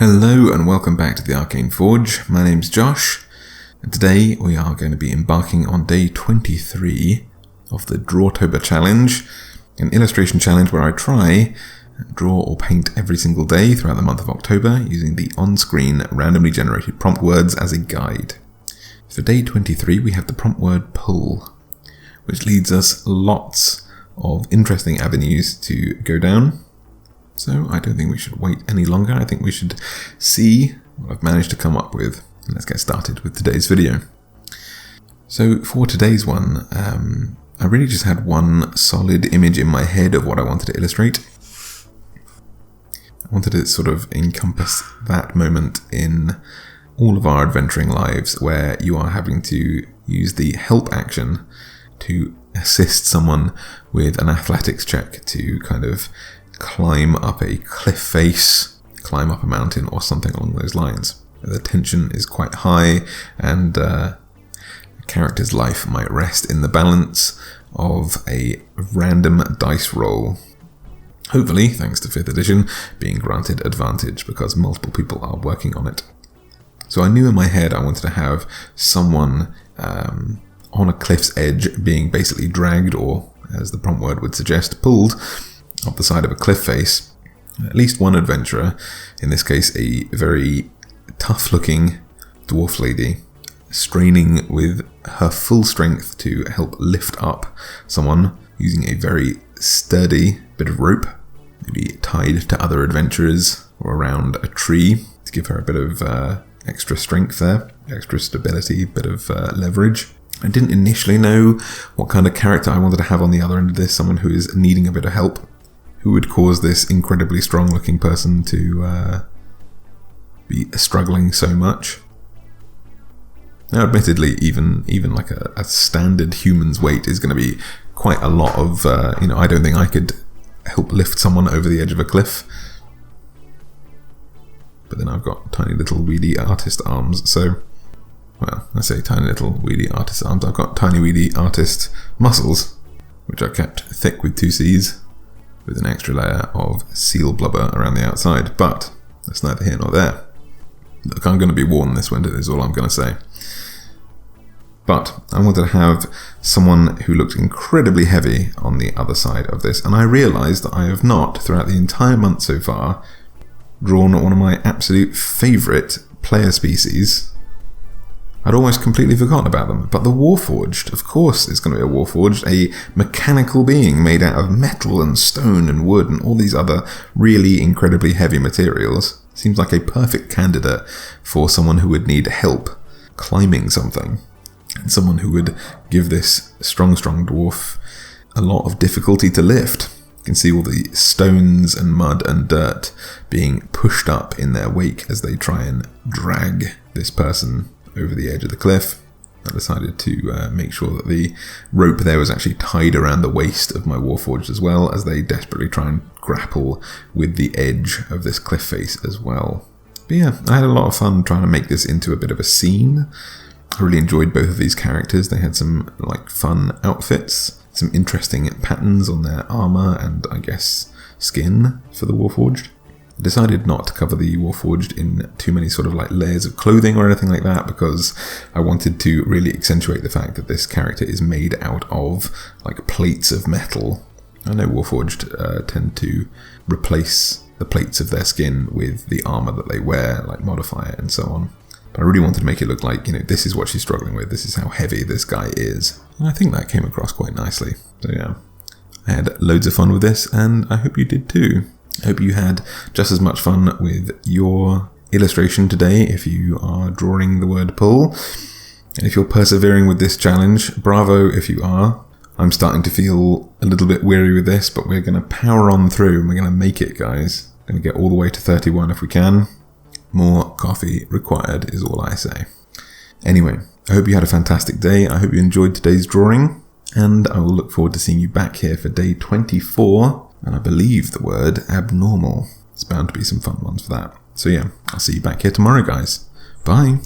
Hello and welcome back to the Arcane Forge. My name's Josh, and today we are going to be embarking on day 23 of the Drawtober challenge, an illustration challenge where I try and draw or paint every single day throughout the month of October using the on-screen randomly generated prompt words as a guide. For day 23 we have the prompt word pull, which leads us lots of interesting avenues to go down. So I don't think we should wait any longer. I think we should see what I've managed to come up with. And let's get started with today's video. So for today's one, I really just had one solid image in my head of what I wanted to illustrate. I wanted to sort of encompass that moment in all of our adventuring lives where you are having to use the help action to assist someone with an athletics check to kind of climb up a cliff face, climb up a mountain or something along those lines. The tension is quite high and the character's life might rest in the balance of a random dice roll. Hopefully, thanks to 5th edition, being granted advantage because multiple people are working on it. So I knew in my head I wanted to have someone on a cliff's edge being basically dragged or, as the prompt word would suggest, pulled up the side of a cliff face. At least one adventurer, in this case a very tough-looking dwarf lady, straining with her full strength to help lift up someone using a very sturdy bit of rope, maybe tied to other adventurers or around a tree to give her a bit of extra strength there, extra stability, bit of leverage. I didn't initially know what kind of character I wanted to have on the other end of this, someone who is needing a bit of help, who would cause this incredibly strong-looking person to be struggling so much. Now, admittedly, even like a standard human's weight is going to be quite a lot of, I don't think I could help lift someone over the edge of a cliff. But then I've got tiny little weedy artist arms, so, well, I say tiny little weedy artist arms, I've got tiny weedy artist muscles, which are kept thick with 2 C's, with an extra layer of seal blubber around the outside, but that's neither here nor there. Look, I'm going to be worn this winter, is all I'm going to say. But I wanted to have someone who looked incredibly heavy on the other side of this, and I realised that I have not, throughout the entire month so far, drawn one of my absolute favourite player species. I'd almost completely forgotten about them, but the Warforged, of course it's going to be a Warforged, a mechanical being made out of metal and stone and wood and all these other really incredibly heavy materials. Seems like a perfect candidate for someone who would need help climbing something, and someone who would give this strong dwarf a lot of difficulty to lift. You can see all the stones and mud and dirt being pushed up in their wake as they try and drag this person over the edge of the cliff. I decided to make sure that the rope there was actually tied around the waist of my Warforged as well, as they desperately try and grapple with the edge of this cliff face as well. But yeah, I had a lot of fun trying to make this into a bit of a scene. I really enjoyed both of these characters. They had some fun outfits, some interesting patterns on their armor and I guess skin for the Warforged. I decided not to cover the Warforged in too many sort of layers of clothing or anything like that, because I wanted to really accentuate the fact that this character is made out of plates of metal. I know Warforged tend to replace the plates of their skin with the armor that they wear, modify it and so on. But I really wanted to make it look like, this is what she's struggling with, this is how heavy this guy is. And I think that came across quite nicely. So yeah, I had loads of fun with this, and I hope you did too. I hope you had just as much fun with your illustration today if you are drawing the word pull. And if you're persevering with this challenge, bravo if you are. I'm starting to feel a little bit weary with this, but we're going to power on through and we're going to make it, guys. We're going to get all the way to 31 if we can. More coffee required is all I say. Anyway, I hope you had a fantastic day. I hope you enjoyed today's drawing, and I will look forward to seeing you back here for day 24. And I believe the word abnormal. It's bound to be some fun ones for that. So yeah, I'll see you back here tomorrow, guys. Bye.